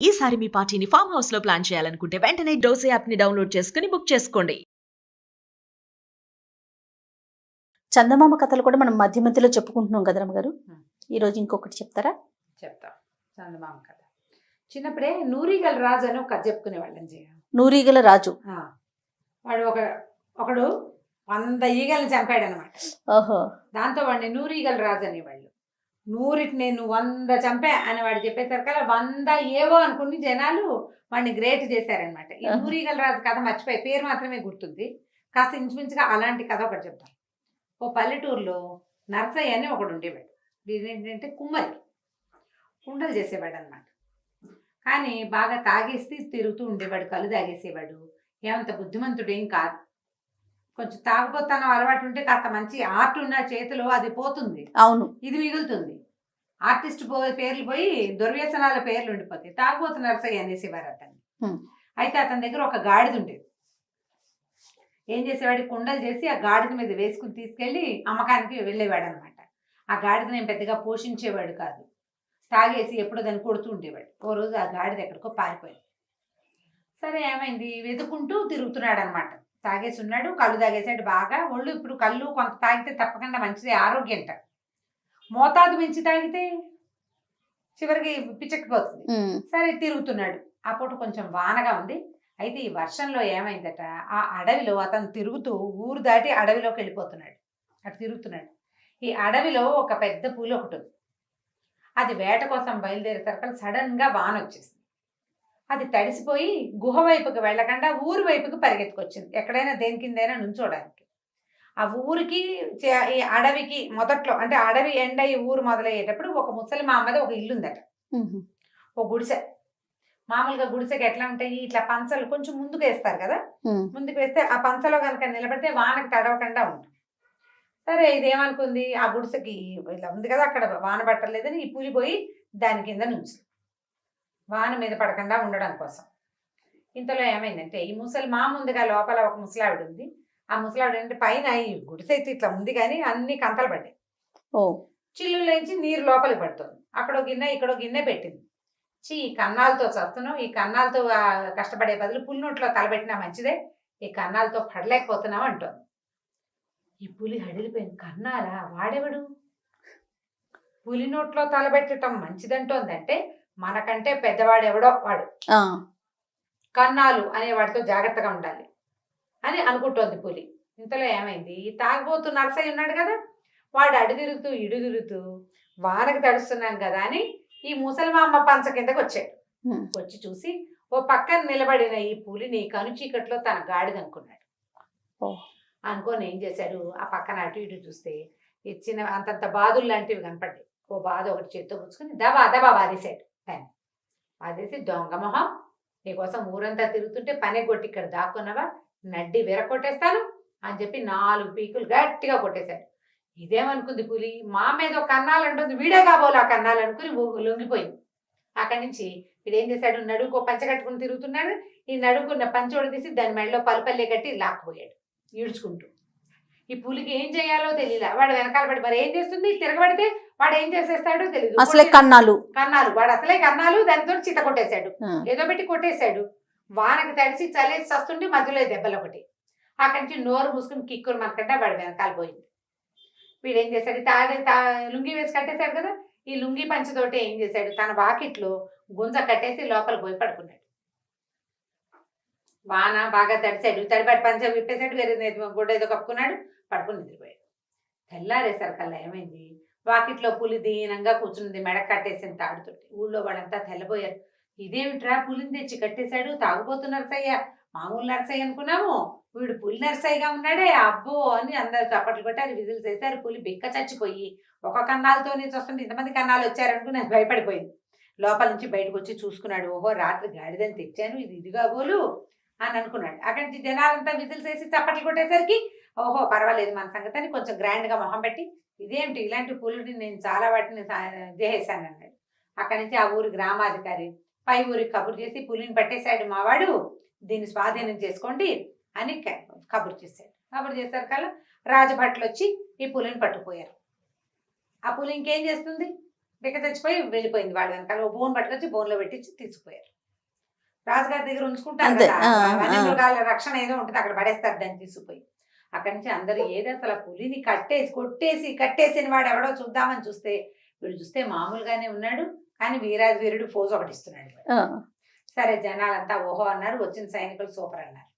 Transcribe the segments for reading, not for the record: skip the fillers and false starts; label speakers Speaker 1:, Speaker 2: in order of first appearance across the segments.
Speaker 1: ఈసారి మీ పార్టీని farm house లో ప్లాన్ చేయాలనుకుంటే వెంటనే డోసే యాప్ ని డౌన్లోడ్ చేసుకుని బుక్ చేసుకోండి.
Speaker 2: చందమామ కథలు కూడా మనం మధ్య మధ్యలో చెప్పుకుంటున్నాం కదా రమ్మగారు. ఈ రోజు ఇంకొకటి చెప్తారా?
Speaker 3: చెప్తా. చందమామ కథ చిన్నప్పుడే నూరిగల రాజు అని ఒక కథ చెప్పుకునేవాళ్ళం.
Speaker 2: నూరిగల రాజు
Speaker 3: వాడు ఒకడు 100 ఈగల్ని చంపాడు అనమాట.
Speaker 2: ఓహో.
Speaker 3: దాంతో వాడిని నూరిగల రాజు అనేవాళ్ళు. 100కి నేను 100 చంపా అని వాడు చెప్పేసరికల్లా 100 ఏవో అనుకుని జనాలు వాడిని గ్రేట్ చేశారనమాట. ఈ నూరిగల రాజు కథ మర్చిపోయి పేరు మాత్రమే గుర్తుంది. కాస్త ఇంచుమించుగా అలాంటి కథ ఒకటి చెప్తాను. ఓ పల్లెటూరులో నర్సయ్య అని ఒకడు ఉండేవాడు. ఏంటంటే కుమ్మరి, కుండలు చేసేవాడు అనమాట. కానీ బాగా తాగేసి తిరుగుతూ ఉండేవాడు, కళ్ళు తాగేసేవాడు. ఏమంత బుద్ధిమంతుడేం కాదు. కొంచెం తాగుపోతాను అలవాటు ఉంటే కాస్త మంచి ఆర్ట్ ఉన్న చేతిలో అది పోతుంది,
Speaker 2: అవును, ఇది
Speaker 3: మిగులుతుంది. ఆర్టిస్ట్ పేర్లు పోయి దుర్వ్యసనాల పేర్లు ఉండిపోతాయి. తాగుబోతు నర్సయ్య అనేసేవారు అతన్ని. అయితే అతని దగ్గర ఒక గాడిద ఉండేది. ఏం చేసేవాడు, కుండలు చేసి ఆ గాడిద మీద వేసుకుని తీసుకెళ్ళి అమ్మకానికి వెళ్ళేవాడు అనమాట. ఆ గాడిద నేను పెద్దగా పోషించేవాడు కాదు. తాగేసి ఎప్పుడో దాన్ని కొడుతూ ఉండేవాడు. ఓ రోజు ఆ గాడిద ఎక్కడికో పారిపోయింది. సరే ఏమైంది, వెతుకుంటూ తిరుగుతున్నాడు అనమాట. తాగేసి ఉన్నాడు, కళ్ళు తాగేసాడు బాగా. ఒళ్ళు ఇప్పుడు కళ్ళు కొంత తాగితే తప్పకుండా మంచిది, ఆరోగ్యంట. మోతాదు మించి తాగితే చివరికి పిచ్చెక్కిపోతుంది. సరే తిరుగుతున్నాడు. ఆ పూట కొంచెం వానగా ఉంది. అయితే ఈ వర్షంలో ఏమైందట, ఆ అడవిలో అతను తిరుగుతూ ఊరు దాటి అడవిలోకి వెళ్ళిపోతున్నాడు. అటు తిరుగుతున్నాడు. ఈ అడవిలో ఒక పెద్ద పూలు ఒకటి ఉంది. అది వేట కోసం బయలుదేరేసరికి సడన్ గా వాన వచ్చేసింది. అది తడిసిపోయి గుహ వైపుకి వెళ్ళకుండా ఊరు వైపుకి పరిగెత్తుకొచ్చింది, ఎక్కడైనా దేని కిందైనా నుంచోడానికి. ఆ ఊరికి ఈ అడవికి మొదట్లో అంటే అడవి ఎండ ఈ ఊరు మొదలయ్యేటప్పుడు ఒక ముసలి మామది ఒక ఇల్లు ఉందట, ఓ గుడిసె. మామూలుగా గుడిసెకి ఎట్లా ఉంటాయి, ఇట్లా పంచలు కొంచెం ముందుకు వేస్తారు కదా, ముందుకు వేస్తే ఆ పంచలో కనుక నిలబడితే వానకి తడవకుండా ఉంటుంది. సరే ఇదేమనుకుంది, ఆ గుడిసెకి ఇలా ఉంది కదా, అక్కడ వాన పట్టలేదని ఈ పులి పోయి దాని కింద నుంచి వాన మీద పడకుండా ఉండడం కోసం. ఇంతలో ఏమైందంటే ఈ ముసలి మా ముందుగా లోపల ఒక ముసలావిడ ఉంది. ఆ ముసలావిడ అంటే పైన ఈ గుడిసె అయితే ఇట్లా ఉంది కానీ అన్ని కంతలు పడ్డాయి. చిల్లులోంచి నీరు లోపలికి పడుతుంది. అక్కడో గిన్నె ఇక్కడో గిన్నె పెట్టింది. ఈ కన్నాలతో చస్తున్నావు, ఈ కన్నాలతో కష్టపడే బదులు పులి నోట్లో తలబెట్టినా మంచిదే, ఈ కన్నాలతో పడలేకపోతున్నావు అంటుంది. ఈ పులి హడిలిపోయింది. కన్నాలా, వాడెవడు పులి నోట్లో తలబెట్టడం మంచిదంటోందంటే మనకంటే పెద్దవాడెవడో వాడు, కన్నాలు అనే వాడితో జాగ్రత్తగా ఉండాలి అని అనుకుంటోంది పులి. ఇంతలో ఏమైంది, ఈ తాగుబోతు నర్సయ్య ఉన్నాడు కదా, వాడు అడు తిరుగుతూ ఇడు తిరుగుతూ వానకు తడుస్తున్నాను కదా అని ఈ ముసలిమామ పంచ కిందకి వచ్చాడు. వచ్చి చూసి ఓ పక్కన నిలబడిన ఈ పులిని కనుచీకట్లో తన గాడిద అనుకున్నాడు. అనుకోని ఏం చేశాడు, ఆ పక్కన అటు ఇటు చూస్తే ఇచ్చిన అంతంత బాదులు లాంటివి కనపడ్డాయి. ఓ బాధ ఒకటి చేత్తో పుచ్చుకుని దబా దబా బాధేశాడు. దాన్ని బాధేసి, దొంగ మొహం, నీకోసం ఊరంతా తిరుగుతుంటే పనే కొట్టి ఇక్కడ దాక్కున్నావా, నడ్డి విరగొట్టేస్తాను అని చెప్పి 4 పీకులు గట్టిగా కొట్టేశాడు. ఇదేమనుకుంది పులి, మా మీద ఒక కన్నాలు అంటుంది, వీడే కాబోలు ఆ కన్నాలు అనుకుని లొంగిపోయింది. అక్కడి నుంచి వీడు ఏం చేశాడు, నడువుకో పంచ కట్టుకుని తిరుగుతున్నాడు. ఈ నడువుకున్న పంచోడు తీసి దాని మెడలో పల్పల్లే కట్టి లాక్కుపోయాడు ఈడ్చుకుంటూ. ఈ పులికి ఏం చేయాలో తెలియదు. వాడు వెనకాల పడి మరి ఏం చేస్తుంది, తిరగబడితే వాడు ఏం చేసేస్తాడో తెలియదు.
Speaker 2: అసలే కన్నాలు
Speaker 3: వాడు అసలే కన్నాలు, దానితో చిత్త కొట్టేశాడు, ఏదో పెట్టి కొట్టేశాడు. వానకి తడిసి చలేసి వస్తుంటే మధ్యలో దెబ్బలు ఒకటి. అక్కడి నుంచి నోరు మూసుకుని కిక్కురు మనకంటే వాడు వెనకాల పోయింది. వీడు ఏం చేశాడు, లుంగి వేసి కట్టేశాడు కదా, ఈ లుంగి పంచతోటి ఏం చేశాడు, తన వాకిట్లో గుంజ కట్టేసి లోపల పోయి పడుకున్నాడు. వాన బాగా తడిశాడు, తడిపాటి పంచ విప్పేశాడు, వేరే గుడ్డ ఏదో కప్పుకున్నాడు, పడుకుని నిద్రపోయాడు. తెల్లారేసరికల్లా ఏమైంది, వాకిట్లో పులి దీనంగా కూర్చున్నది, మెడ కట్టేసిన తాడుతోటి. ఊళ్ళో వాళ్ళంతా తెల్లబోయారు. ఇదేమిట్రా, పులిని తెచ్చి కట్టేశాడు, తాగుబోతు నర్సయ్య, మామూలు నర్సయ్య అనుకున్నాము, వీడు పులి నర్సయ్యగా ఉన్నాడే, అబ్బో అని అందరు చప్పట్లు కొట్టారు, విజిల్ చేశారు. పులి బిక్క చచ్చిపోయి ఒక కన్నాలతోనే చూస్తుంటే ఇంతమంది కన్నాలు వచ్చారనుకుని నాకు భయపడిపోయింది. లోపల నుంచి బయటకు వచ్చి చూసుకున్నాడు, ఓహో రాత్రి గాడిదని తెచ్చాను, ఇదిగా బోలు అని అనుకున్నాడు. అక్కడి నుంచి జనాలంతా విజిల్ చేసి చప్పట్లు కొట్టేసరికి ఓహో పర్వాలేదు మన సంగతి అని కొంచెం గ్రాండ్గా మొహం పెట్టి, ఇదేమిటి ఇలాంటి పులిని నేను చాలా వాటిని చేసేసాను అన్నాడు. అక్కడి నుంచి ఆ ఊరి గ్రామాధికారి పై ఊరికి కబురు చేసి, పులిని పట్టేశాడు మావాడు, దీన్ని స్వాధీనం చేసుకోండి అని కబురు చేశాడు. కబురు చేశారు కల్లా రాజభట్లు వచ్చి ఈ పులిని పట్టుకుపోయారు. ఆ పులి ఇంకేం చేస్తుంది, బిక్క తెచ్చిపోయి వెళ్ళిపోయింది. వాళ్ళ వెనకాల ఓ బోన్ పట్టుకొచ్చి బోన్లో పెట్టించి తీసుకుపోయారు. రాజుగారి దగ్గర ఉంచుకుంటారు
Speaker 2: అంతే.
Speaker 3: కదా,
Speaker 2: ఆ,
Speaker 3: వన్య
Speaker 2: ఆ.
Speaker 3: మృగాల రక్షణ ఏదో ఉంటుంది, అక్కడ పడేస్తారు దాన్ని తీసుకుపోయి. అక్కడి నుంచి అందరూ ఏది అసలు ఆ పులిని కట్టేసిన వాడు ఎవడో చూద్దామని చూస్తే వీడు చూస్తే మామూలుగానే ఉన్నాడు, కానీ వీరాది వీరుడు ఫోజు ఒకటి ఇస్తున్నాడు.
Speaker 2: ఆ.
Speaker 3: సరే జనాలంతా ఓహో అన్నారు, వచ్చిన సైనికులు సూపర్ అన్నారు.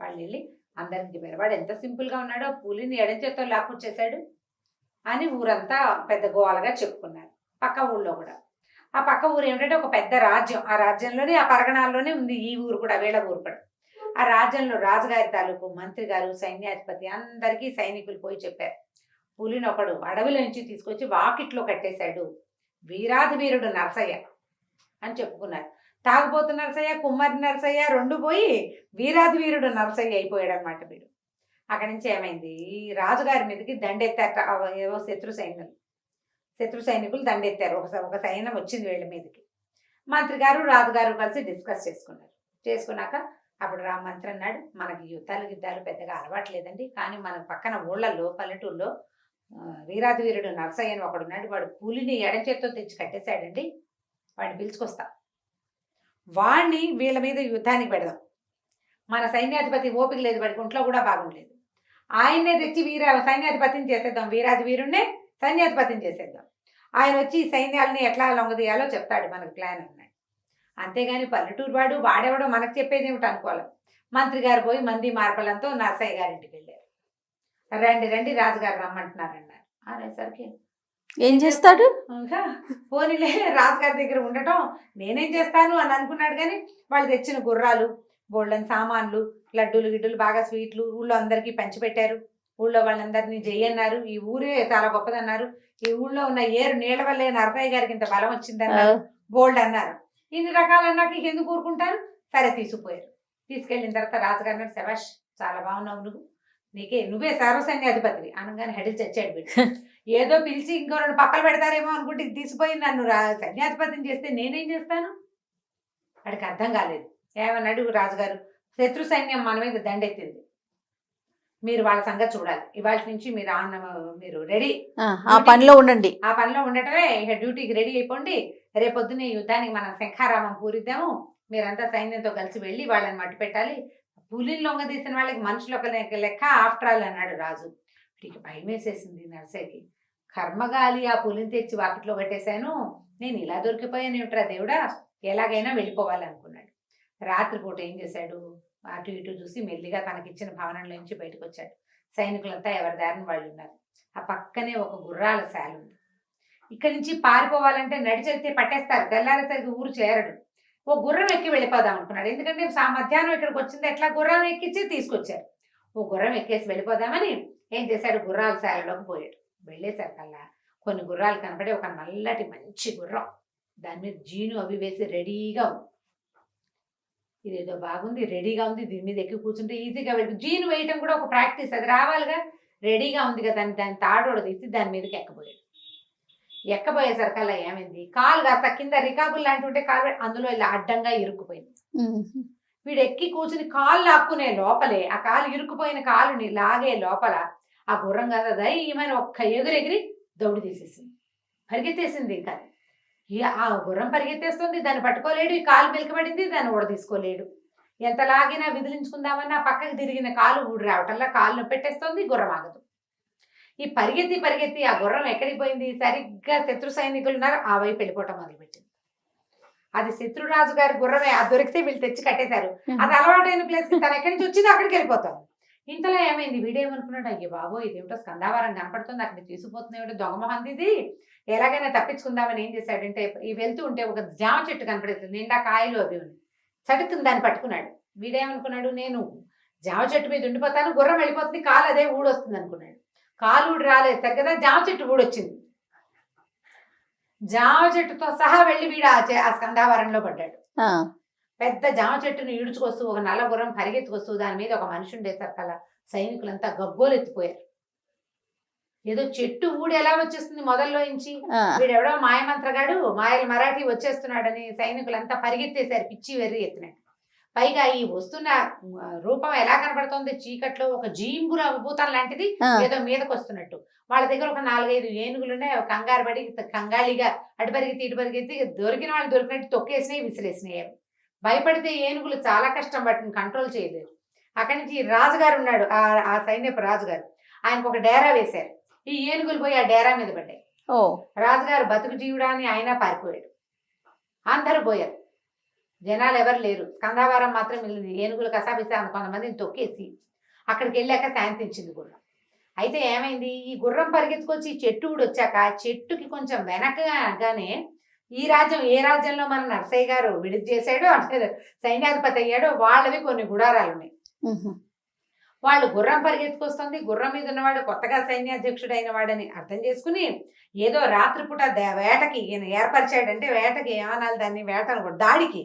Speaker 3: వాళ్ళు వెళ్ళి అందరికి వాడు ఎంత సింపుల్ గా ఉన్నాడో, పులిని ఎడం చేత్తో లాక్కొచ్చేసాడు అని ఊరంతా పెద్ద గోవాలుగా చెప్పుకున్నారు. పక్క ఊళ్ళో కూడా, ఆ పక్క ఊరు ఏమిటంటే ఒక పెద్ద రాజ్యం, ఆ రాజ్యంలోనే ఆ పరగణాల్లోనే ఉంది ఈ ఊరు కూడా, వీళ్ళ ఊరు కూడా. ఆ రాజ్యంలో రాజుగారి తాలూకు మంత్రి గారు, సైన్యాధిపతి అందరికీ సైనికులు పోయి చెప్పారు, పులిని ఒకడు అడవిలో నుంచి తీసుకొచ్చి వాకిట్లో కట్టేశాడు వీరాధి వీరుడు నరసయ్య అని చెప్పుకున్నారు. తాగుబోతు నరసయ్య, కుమ్మరి నరసయ్య రెండు పోయి వీరాధి వీరుడు నరసయ్య అయిపోయాడు అనమాట వీడు. అక్కడి నుంచి ఏమైంది, ఈ రాజుగారి మీదకి దండెత్తారట ఏవో శత్రు సైనికులు దండెత్తారు. ఒక సైన్యం వచ్చింది వీళ్ళ మీదకి. మంత్రి గారు రాజుగారు కలిసి డిస్కస్ చేసుకున్నాక అప్పుడు మంత్రి అన్నాడు, మనకి యుద్ధాలు పెద్దగా అలవాట్లేదండి, కానీ మన పక్కన ఊళ్ళల్లో పల్లెటూళ్ళలో వీరాధి వీరుడు నరసయ్య అని ఒకడున్నాడు, వాడు పులిని ఎడం చేత్తో తెచ్చి కట్టేశాడండి, వాడిని పిలుచుకొస్తా, వాడిని వీళ్ళ మీద యుద్ధానికి పెడదాం. మన సైన్యాధిపతి ఓపిక లేదు, వాడికి ఒంట్లో కూడా బాగుండలేదు, ఆయన్నే తెచ్చి సైన్యాధిపతిని చేసేద్దాం, వీరాధి వీరుణ్ణే సైన్యాధిపతిని చేసేద్దాం, ఆయన వచ్చి ఈ సైన్యాలని ఎట్లా లొంగదీయాలో చెప్తాడు మనకు ప్లాన్ అన్నాడు. అంతేగాని పల్లెటూరు వాడెవడో మనకు చెప్పేది ఏమిటి అనుకోవాలి. మంత్రి గారు పోయి మంది మార్పలంతో నరసయ్య గారింటికి వెళ్ళారు. రండి రాజుగారు రమ్మంటున్నారు అన్నారు. అనేసరికి
Speaker 2: ఏం చేస్తాడు,
Speaker 3: పోనీలే రాజుగారి దగ్గర ఉండటం నేనేం చేస్తాను అని అనుకున్నాడు. కానీ వాళ్ళు తెచ్చిన గుర్రాలు, బోళ్ళని సామాన్లు, లడ్డూలు గిడ్డలు, బాగా స్వీట్లు ఊళ్ళో అందరికీ పంచిపెట్టారు. ఊళ్ళో వాళ్ళందరినీ జయ్యన్నారు, ఈ ఊరే చాలా గొప్పదన్నారు, ఈ ఊళ్ళో ఉన్న ఏరు నీళ్ళ వల్లే నరసయ్య గారికి ఇంత బలం వచ్చిందన్నారు, బోల్డ్ అన్నారు. ఇన్ని రకాలు అన్నాక ఎందుకు ఊరుకుంటారు, సరే తీసుకుపోయారు. తీసుకెళ్ళిన తర్వాత రాజుగారు అన్నాడు, శభాష్ చాలా బాగున్నావు, నువ్వే సర్వసైన్యాధిపతివి అనగానే హెడిల్ చచ్చాడు వీడు. ఏదో పిలిచి ఇంకో రెండు పక్కలు పెడతారేమో అనుకుంటే ఇది తీసిపోయి నన్ను సైన్యాధిపతిని చేస్తే నేనేం చేస్తాను, వాడికి అర్థం కాలేదు. ఏమన్నాడు రాజుగారు, శత్రు సైన్యం మన మీద దండెత్తింది, మీరు వాళ్ళ సంగతి చూడాలి, ఇవాళ నుంచి మీరు రెడీ,
Speaker 2: ఆ పనిలో ఉండండి,
Speaker 3: ఆ పనిలో ఉండటమే డ్యూటీకి రెడీ అయిపోండి, రేపొద్దునే యుద్ధానికి మనం శంఖారామం పూరిద్దాము, మీరంతా సైన్యంతో కలిసి వెళ్ళి వాళ్ళని మట్టి పెట్టాలి, పులిని లొంగ తీసిన వాళ్ళకి మనుషులు ఒక లెక్క ఆఫ్టర్ ఆల్ అన్నాడు రాజు. వీటికి భయం వేసేసింది నర్సయ్యకి. కర్మగాలి, ఆ పులిని తెచ్చి వాకిట్లో కట్టేశాను, నేను ఇలా దొరికిపోయాను ఏమిట్రా దేవుడా, ఎలాగైనా వెళ్ళిపోవాలనుకున్నాడు. రాత్రిపూట ఏం చేశాడు, అటు ఇటు చూసి మెల్లిగా తనకిచ్చిన భవనంలో నుంచి బయటకు వచ్చాడు. సైనికులంతా ఎవరి దారిని వాళ్ళు ఉన్నారు. ఆ పక్కనే ఒక గుర్రాల శాల ఉంది. ఇక్కడి నుంచి పారిపోవాలంటే నడిచెళ్తే పట్టేస్తారు, తెల్లారేసరికి ఊరు చేరడు. ఓ గుర్రం ఎక్కి వెళ్ళిపోదాం అనుకున్నాడు, ఎందుకంటే మధ్యాహ్నం ఇక్కడికి వచ్చింది, ఎట్లా గుర్రం ఎక్కించి తీసుకొచ్చారు. ఓ గుర్రం ఎక్కేసి వెళ్ళిపోదామని ఏం చేశాడు, గుర్రాల శాలలోకి పోయాడు. వెళ్ళేసరికల్లా కొన్ని గుర్రాలు కనపడి ఒక నల్లటి మంచి గుర్రం, దాని మీద జీను అవి వేసి రెడీగా ఉంది. ఇదేదో బాగుంది, రెడీగా ఉంది, దీని మీద ఎక్కి కూర్చుంటే ఈజీగా వెళ్ళి, జీను వేయటం కూడా ఒక ప్రాక్టీస్, అది రావాలిగా, రెడీగా ఉంది కదా, దాని తాడోడ తీసి దాని మీదకి ఎక్కబోయేసరికల్లా ఏమైంది, కాలు కాస్త కింద రికాబుల్ లాంటి ఉంటే కాలు అందులో ఇలా అడ్డంగా ఇరుక్కుపోయింది. వీడు ఎక్కి కూర్చుని కాలు లాక్కునే లోపలే ఆ కాలు ఇరుక్కుపోయిన కాలుని లాగే లోపల ఆ గుర్రం కదా ఏమైనా ఒక్క ఎగిరి దౌడు తీసేసింది, పరిగెత్తేసింది. ఇంకా ఆ గుర్రం పరిగెత్తేస్తుంది, దాన్ని పట్టుకోలేడు, ఈ కాలు మెలికబడింది, దాన్ని ఊడ తీసుకోలేడు. ఎంత లాగినా విదిలించుకుందామన్నా పక్కకి తిరిగిన కాలు ఊడి రావటల్లా కాలు పెట్టేస్తుంది, గుర్రం ఆగదు. ఈ పరిగెత్తి ఆ గుర్రం ఎక్కడికి పోయింది, సరిగ్గా శత్రు సైనికులు ఉన్నారు ఆ వైపు వెళ్ళిపోవటం మొదలుపెట్టింది. అది శత్రురాజు గారి గుర్రమే, అది దొరికితే వీళ్ళు తెచ్చి కట్టేశారు, అది అలవాటైన ప్లేస్ కి తను ఎక్కడి నుంచి వచ్చిందో అక్కడికి వెళ్ళిపోతాం. ఇంతలో ఏమైంది, వీడేమనుకున్నాడు, అయ్యో బాబో ఇదేమిటో స్కందావారం కనపడుతుంది, అక్కడికి తీసుకుపోతున్నాడు, దొంగ మొహంది, ఎలాగైనా తప్పించుకుందామని ఏం చేశాడంటే, ఈ వెళ్తూ ఉంటే ఒక జామ చెట్టు కనపడుతుంది, నిండా కాయలు అవి ఉన్నాయి, చటుక్కుని దాన్ని పట్టుకున్నాడు. వీడేమనుకున్నాడు, నేను జామ చెట్టు మీద ఉండిపోతాను, గుర్రం వెళ్ళిపోతుంది, కాలు అదే ఊడొస్తుంది అనుకున్నాడు. కాలు ఊడి రాలేదు సరిగదా, జామ చెట్టు ఊడొచ్చింది. జామ చెట్టుతో సహా వెళ్ళి వీడు ఆ స్కందావరంలో పడ్డాడు. పెద్ద జామ చెట్టును ఈడ్చుకొస్తూ ఒక నల్ల గుర్రం పరిగెత్తుకొస్తూ దాని మీద ఒక మనిషి ఉండేసరికల్లా సైనికులంతా గగ్గోలు ఎత్తిపోయారు. ఏదో చెట్టు ఊడి ఎలా వచ్చేస్తుంది మొదల్లో నుంచి, వీడెవడో మాయమంత్రగాడు మాయల మరాఠీ వచ్చేస్తున్నాడని సైనికులంతా పరిగెత్తేశారు, పిచ్చి వెర్రి ఎత్తినట్టు. పైగా ఈ వస్తున్న రూపం ఎలా కనబడుతుంది, చీకట్లో ఒక జీంగుర భూతం లాంటిది
Speaker 2: ఆ,
Speaker 3: ఏదో మీదకి వస్తున్నట్టు. వాళ్ళ దగ్గర ఒక 4-5 ఏనుగులు ఉన్నాయి. అవి కంగారు పడి కంగాళిగా అటు పరిగెత్తి ఇటు పరిగెత్తి దొరికిన వాళ్ళు దొరికినట్టు తొక్కేసినాయి, విసిరేసినాయి. అవి భయపడితే ఏనుగులు చాలా కష్టం, వాటిని కంట్రోల్ చేయలేరు. అక్కడి నుంచి ఈ రాజుగారు ఉన్నాడు, ఆ సైన్యపు రాజుగారు, ఆయనకు ఒక డేరా వేశారు. ఈ ఏనుగులు పోయి ఆ డేరా మీద పడ్డాయి.
Speaker 2: ఓ
Speaker 3: రాజుగారు బతుకు జీవుడా అని ఆయన పారిపోయాడు. అందరూ పోయారు, జనాలు ఎవరు లేరు. స్కందావారం మాత్రం మిగిలింది. ఏనుగులు కసాబిసా కొంతమందిని తొక్కేసి అక్కడికి వెళ్ళాక శాంతించింది గుర్రం. అయితే ఏమైంది, ఈ గుర్రం పరిగెత్తుకొచ్చి ఈ చెట్టు కూడా వచ్చాక చెట్టుకి కొంచెం వెనకగానే ఈ రాజ్యం ఏ రాజ్యంలో మన నరసయ్య గారు విడిది చేశాడో అంటే సైన్యాధిపతి అయ్యాడో వాళ్ళవి కొన్ని గుడారాలు ఉన్నాయి. వాళ్ళు గుర్రం పరిగెత్తుకొస్తుంది, గుర్రం మీద ఉన్నవాడు కొత్తగా సైన్యాధ్యక్షుడు అయిన వాడని అర్థం చేసుకుని ఏదో రాత్రిపూట వేటకి ఈయన ఏర్పరిచాడంటే, వేటకి ఏమనాలి దాన్ని, వేటను దాడికి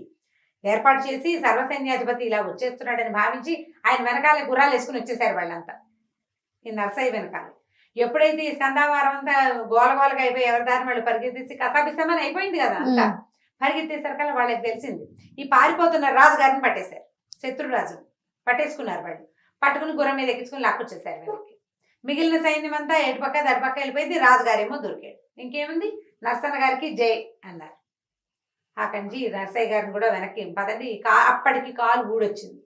Speaker 3: ఏర్పాటు చేసి సర్వసైన్యాధిపతి ఇలా వచ్చేస్తున్నాడని భావించి ఆయన వెనకాల గుర్రాలు వేసుకుని వచ్చేసారు వాళ్ళంతా ఈ నరసయ్య వెనకాల. ఎప్పుడైతే ఈ స్కందావారం అంతా గోలగోలగా అయిపోయి ఎవరి దారిని వాళ్ళు పరిగెత్తేసి కసాబిసమని అయిపోయింది కదా అంతా, పరిగెత్తేసరికల్లా వాళ్ళకి తెలిసింది ఈ పారిపోతున్న రాజుగారిని పట్టేశారు. శత్రురాజు పట్టేసుకున్నారు. వాళ్ళు పట్టుకుని గుర్రం మీద ఎక్కించుకుని లాక్కొచ్చేసారు వెనక్కి. మిగిలిన సైన్యం అంతా ఎటుపక్క దడిపక్క వెళ్ళిపోయింది. రాజుగారేమో దొరికాడు. ఇంకేముంది, నరసన్న గారికి జై అన్నారు. అక్కడి నుంచి నరసయ్య గారిని కూడా వెనక్కి పదండి. అప్పటికి కాలు ఊడొచ్చింది.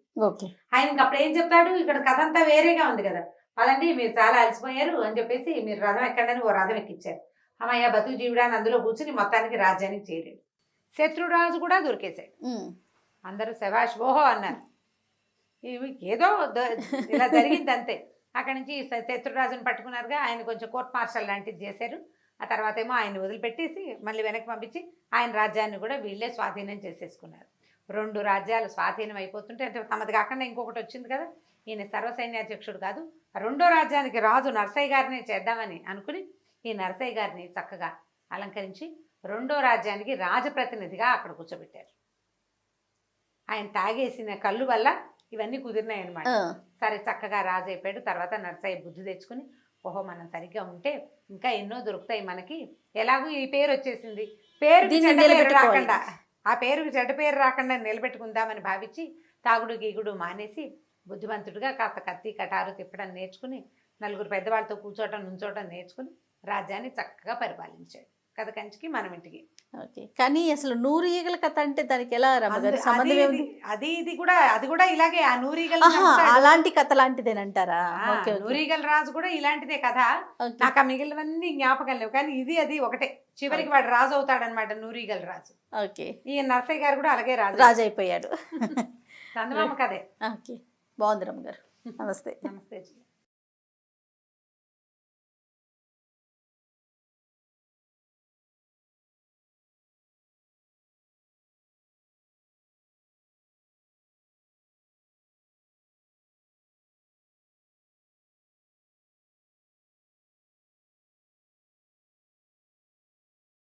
Speaker 3: ఆయన ఇంకప్పుడు ఏం చెప్తాడు, ఇక్కడ కథ అంతా వేరేగా ఉంది కదా, పదండి మీరు చాలా అలసిపోయారు అని చెప్పేసి మీరు రథం ఎక్కండి ఓ రథం ఎక్కించారు. అమ్మయ్య బతుకు జీవుడాన్ని అందులో కూర్చుని మొత్తానికి రాజ్యానికి చేరాడు. శత్రురాజు కూడా దొరికేశాడు. అందరూ శభాష్ ఓహో అన్నారు. ఏదో ఇలా జరిగింది అంతే. అక్కడి నుంచి శత్రురాజుని పట్టుకున్నారుగా, ఆయన కొంచెం కోర్ట్ మార్షల్ లాంటిది చేశారు. ఆ తర్వాత ఏమో ఆయన వదిలిపెట్టేసి మళ్ళీ వెనక్కి పంపించి ఆయన రాజ్యాన్ని కూడా వీళ్ళే స్వాధీనం చేసేసుకున్నారు. 2 రాజ్యాలు స్వాధీనం అయిపోతుంటే, అంటే తమది కాకుండా ఇంకొకటి వచ్చింది కదా, ఈయన సర్వసైన్యాధ్యక్షుడు కాదు, 2వ రాజ్యానికి రాజు నరసయ్య గారిని చేద్దామని అనుకుని ఈ నరసయ్య గారిని చక్కగా అలంకరించి 2వ రాజ్యానికి రాజప్రతినిధిగా అక్కడ కూర్చోబెట్టారు. ఆయన తాగేసిన కళ్ళు వల్ల ఇవన్నీ కుదిరినాయి అనమాట. సరే చక్కగా రాజు అయిపోయాడు. తర్వాత నరసయ్య బుద్ధి తెచ్చుకుని, ఓహో మనం సరిగ్గా ఉంటే ఇంకా ఎన్నో దొరుకుతాయి మనకి, ఎలాగూ ఈ పేరు వచ్చేసింది, పేరుకి చెడ్డ పేరు రాకుండా, ఆ పేరుకి చెడ్డ పేరు రాకుండా నిలబెట్టుకుందామని భావించి తాగుడు గీగుడు మానేసి బుద్ధిమంతుడిగా కాస్త కత్తి కటారు తిప్పడం నేర్చుకుని, 4 పెద్దవాళ్ళతో కూర్చోవటం నుంచోవటం నేర్చుకుని రాజ్యాన్ని చక్కగా పరిపాలించాడు. కథ కంచికి మనం ఇంటికి.
Speaker 2: కానీ అసలు 100 ఈగల కథ అంటే దానికి ఎలా రమ్మగారు సంబంధం ఏముంది?
Speaker 3: అది కూడా ఇలాగే ఆ 100 ఈగల
Speaker 2: అలాంటి కథ లాంటిదేనంటారా?
Speaker 3: 100 ఈగల రాజు కూడా ఇలాంటిదే కథ. నాకు ఆ మిగిలినవన్నీ జ్ఞాపకం లేవు, కానీ ఇది అది ఒకటే. చివరికి వాడు రాజు అవుతాడనమాట, 100 ఈగల రాజు.
Speaker 2: ఓకే,
Speaker 3: ఈ నరసయ్య గారు కూడా అలాగే రాజు
Speaker 2: అయిపోయాడు.
Speaker 3: చందమామ కదే.
Speaker 2: ఓకే, బాగుంది రమ్మగారు. నమస్తే.
Speaker 3: నమస్తే.